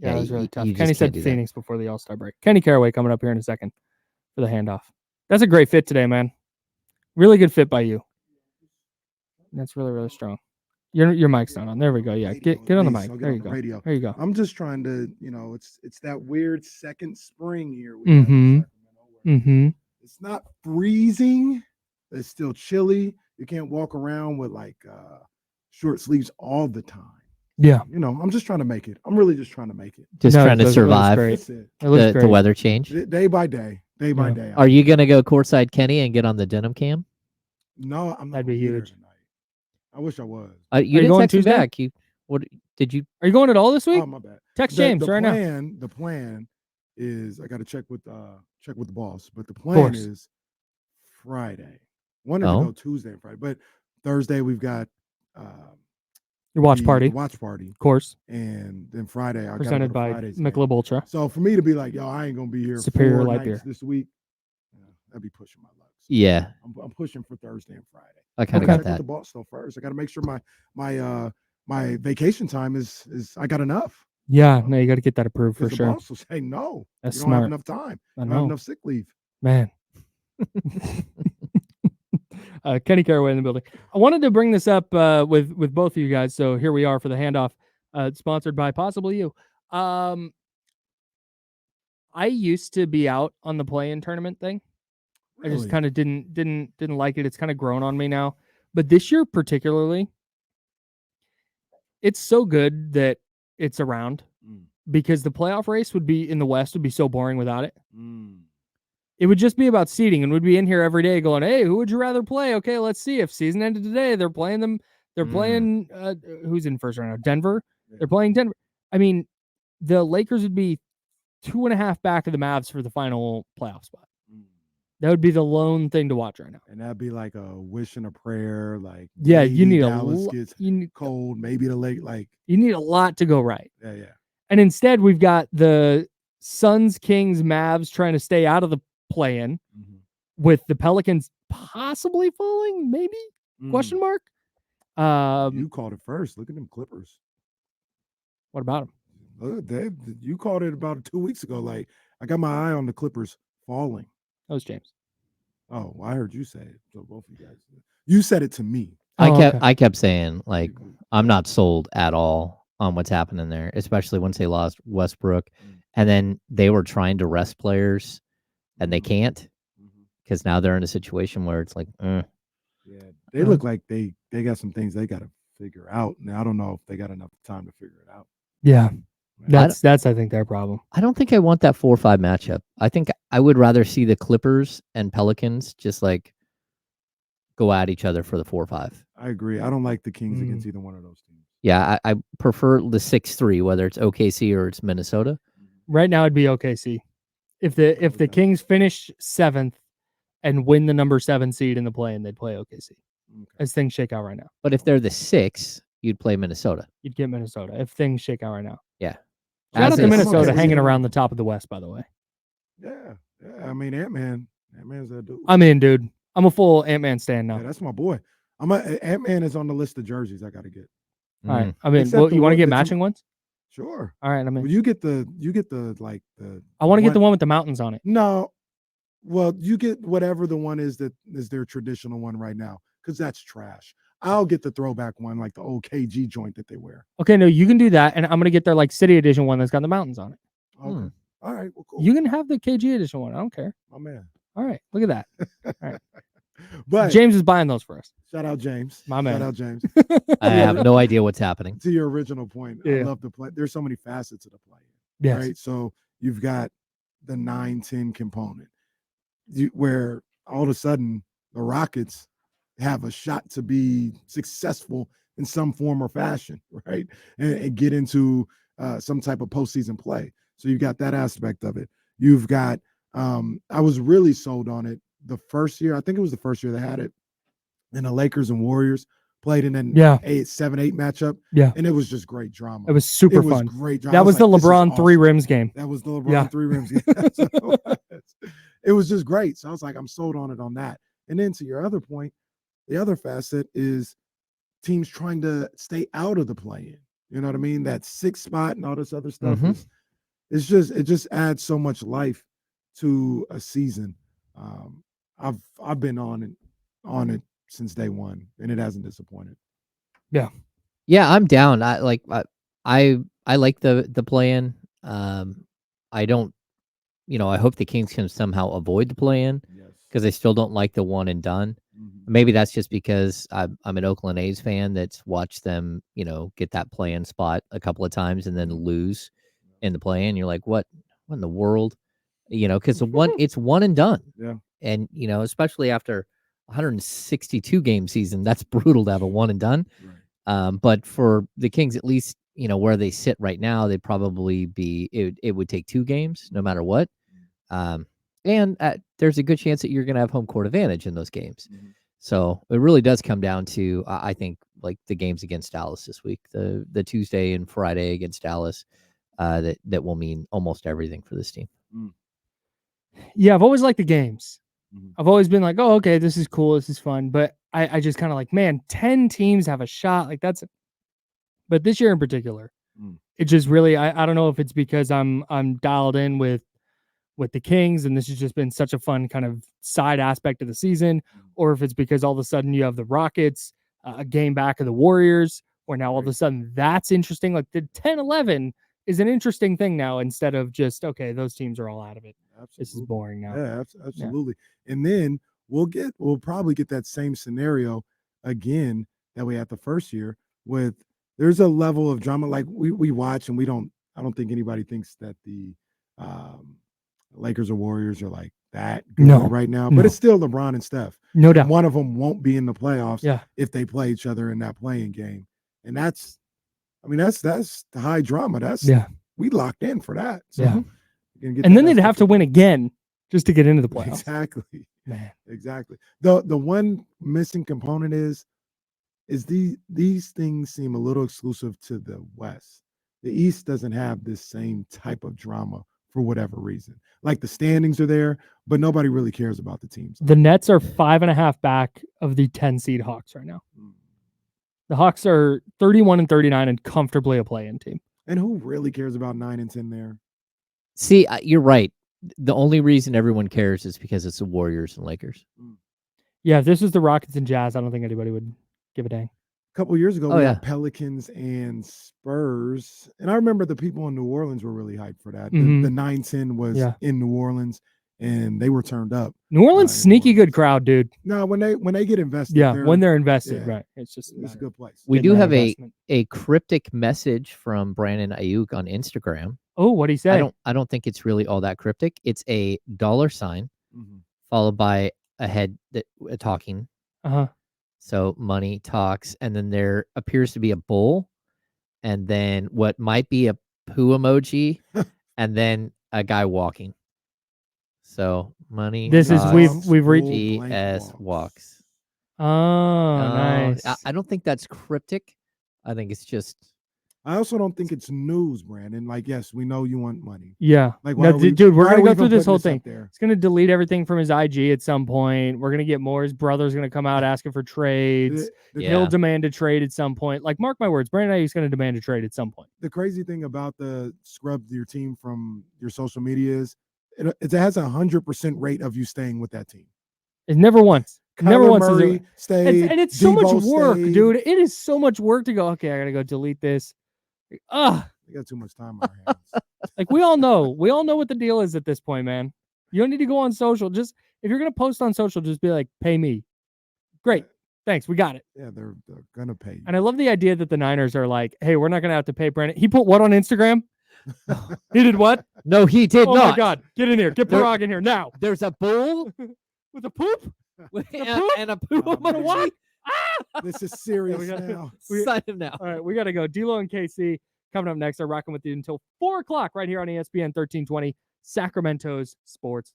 Yeah, it was really tough. You Kenny just can't said do Phoenix before the All-Star break. Kenny Caraway coming up here in a second for the handoff. That's a great fit today, man. Really good fit by you. That's really, really strong. Your mic's not on. There we go. Yeah, get on the mic. There you go. There you go. I'm just trying to, it's that weird second spring here. Mm-hmm. Mm-hmm. It's not freezing. It's still chilly. You can't walk around with like short sleeves all the time. Yeah. I'm just trying to make it. I'm really just trying to make it. Just trying to survive the weather change. Day by day. Day by day. Are you going to go courtside Kenny and get on the denim cam? No, I'm not. That'd be huge. I wish I was. You didn't text me back. What did you? Are you going at all this week? Oh, my bad. Text James right now. The plan is I got to check with the boss, but the plan is Friday. Wanted to go Tuesday and Friday, but Thursday we've got your watch party. Of course. And then Friday I presented by Michelob Ultra. So for me to be like, yo, I ain't gonna be here Superior Light Beer this week, that'd be pushing my luck. So yeah. I'm pushing for Thursday and Friday. I kind of got that. With the boss though first. I got to make sure my vacation time is I got enough. Yeah, no, you got to get that approved for sure. The boss will say no. That's you smart. Don't have enough time. I know. You don't have enough sick leave. Man. Kenny Caraway in the building. I wanted to bring this up with both of you guys. So here we are for the handoff, sponsored by possibly you. I used to be out on the play-in tournament thing. Really? I just kind of didn't like it. It's kind of grown on me now. But this year particularly, it's so good that it's around because the playoff race would be in the West would be so boring without it. It would just be about seeding, and we'd be in here every day going, hey, who would you rather play? Okay, let's see. If season ended today, they're playing them. They're playing who's in first round now? Denver. Yeah. They're playing Denver. I mean, the Lakers would be 2.5 back of the Mavs for the final playoff spot. That would be the lone thing to watch right now. And that'd be like a wish and a prayer. Like, yeah, you need Dallas gets cold. Maybe the late, like you need a lot to go right. Yeah. And instead, we've got the Suns, Kings, Mavs trying to stay out of the play-in, with the Pelicans possibly falling, maybe? Question mark. You called it first. Look at them Clippers. What about them? You called it about 2 weeks ago. Like, I got my eye on the Clippers falling. That was James. Oh, I heard you say it. So both of you guys. You said it to me. I kept saying, like, I'm not sold at all on what's happening there, especially once they lost Westbrook, and then they were trying to rest players, and they can't because now they're in a situation where it's like, yeah, they look like they got some things they got to figure out. Now I don't know if they got enough time to figure it out. Yeah. That's I think their problem. I don't think I want that 4-5 matchup. I think I would rather see the Clippers and Pelicans just like go at each other for the 4-5. I agree. I don't like the Kings against either one of those teams. Yeah, I prefer the 6-3, whether it's OKC or it's Minnesota. Right now it'd be OKC. If the Kings finish 7th and win the number 7 seed in the play-in, they'd play OKC. As things shake out right now. But if they're the 6, you'd play Minnesota. You'd get Minnesota if things shake out right now. Yeah. Shout out to Minnesota hanging around the top of the West, by the way. Yeah. I mean, Ant-Man's that dude. I'm in, dude. I'm a full Ant-Man stan now. Yeah, that's my boy. Ant-Man is on the list of jerseys I got to get. All right. I mean, you want to get matching ones? Sure. All right. I mean, well, you get the like the. I want to get the one with the mountains on it. No. Well, you get whatever the one is that is their traditional one right now, because that's trash. I'll get the throwback one, like the old KG joint that they wear. Okay, no, you can do that, and I'm gonna get their like city edition one that's got the mountains on it. Okay. All right. Well, cool. You can have the KG edition one. I don't care. My man. All right. Look at that. All right. But James is buying those for us. Shout out James. My man. Shout out James. I have no idea what's happening. To your original point, I love the play. There's so many facets of the play. Yes. Right. So you've got the 9-10 component, where all of a sudden the Rockets have a shot to be successful in some form or fashion, right? And get into some type of postseason play. So you've got that aspect of it. You've got, I was really sold on it the first year. I think it was the first year they had it. And the Lakers and Warriors played in an 7-8 matchup. Yeah. And it was just great drama. It was super fun. Great drama. That was the LeBron 3 rims game. That was the LeBron 3 rims game. So, it was just great. So I was like, I'm sold on it on that. And then to your other point, the other facet is teams trying to stay out of the play-in. You know what I mean? That 6th spot and all this other stuff Mhm. it just adds so much life to a season. I've been on it since day one, and it hasn't disappointed. Yeah, I'm down. I like the play-in. I don't, I hope the Kings can somehow avoid the play-in Yes. because I still don't like the one and done. Mhm. Maybe that's just because I'm an Oakland A's fan that's watched them, get that play-in spot a couple of times and then Mhm. lose in the play-in. You're like, what in the world? Because it's one and done. Yeah. And, especially after 162 game season, that's brutal to have a one and done. Right. But for the Kings, at least, where they sit right now, they'd probably it would take 2 games no matter what. And there's a good chance that you're going to have home court advantage in those games. Mhm. So it really does come down to, I think, like the games against Dallas this week, the Tuesday and Friday against Dallas, that will mean almost everything for this team. Mm. Yeah, I've always liked the games. Mhm. I've always been like, oh, okay, this is cool, this is fun. But I just kind of like, man, 10 teams have a shot. Like but this year in particular, Mm. it just really I don't know if it's because I'm dialed in with the Kings and this has just been such a fun kind of side aspect of the season, or if it's because all of a sudden you have the Rockets a game back of the Warriors, where now all of a sudden that's interesting. Like the 10-11 is an interesting thing now instead of just, okay, those teams are all out of it. Absolutely. This is boring now. Yeah, absolutely. Yeah. And then we'll probably get that same scenario again that we had the first year with there's a level of drama like we watch and I don't think anybody thinks that the Lakers or Warriors are like that good right now, but it's still LeBron and Steph. No doubt. One of them won't be in the playoffs Yeah. if they play each other in that playing game. And that's the high drama. We locked in for that. So Yeah. and then they'd have to win again just to get into the playoffs. Exactly. Man. Exactly. The one missing component is these things seem a little exclusive to the West. The East doesn't have this same type of drama for whatever reason. Like the standings are there, but nobody really cares about the teams. The Nets are 5.5 back of the 10 seed Hawks right now. The Hawks are 31-39 and comfortably a play-in team. And who really cares about 9 and 10 there? See, you're right. The only reason everyone cares is because it's the Warriors and Lakers. Yeah, if this was the Rockets and Jazz, I don't think anybody would give a dang. A couple of years ago, we had Pelicans and Spurs. And I remember the people in New Orleans were really hyped for that. Mhm. The 9-10 was in New Orleans, and they were turned up. New Orleans, sneaky good crowd, dude. No, when they get invested. Yeah, when they're invested, right. It's just a good place. We do have a cryptic message from Brandon Ayuk on Instagram. Oh, what'd he say? I don't think it's really all that cryptic. It's a $sign followed by a head that talking. Uh-huh. So money talks, and then there appears to be a bull, and then what might be a poo emoji, and then a guy walking. So money. This talks, is we've reached GS walks. Oh, nice. I don't think that's cryptic. I think it's just. I also don't think it's news, Brandon. Like, yes, we know you want money. Yeah. Like, no, dude, we're gonna go through this whole thing. It's gonna delete everything from his IG at some point. We're gonna get more. His brother's gonna come out asking for trades. He'll demand a trade at some point. Like, mark my words, Brandon Ayuk's gonna demand a trade at some point. The crazy thing about the scrub your team from your social media is it has 100% rate of you staying with that team. It's never once. Never once. Stayed, and it's so much work, dude. It is so much work to go, okay, I gotta go delete this. We got too much time on our hands. Like, we all know what the deal is at this point, man. You don't need to go on social. Just if you're gonna post on social, just be like, pay me. Great. Thanks. We got it. Yeah, they're gonna pay you. And I love the idea that the Niners are like, hey, we're not gonna have to pay Brandon. He put what on Instagram? He did what? No, he did not. Oh my God. Get in here. Get Parag in here now. There's a bull with a poop? and a poop. What? This is serious now. Sign him now. All right, we got to go. D-Lo and KC coming up next. They're rocking with you until 4 o'clock right here on ESPN 1320, Sacramento's Sports.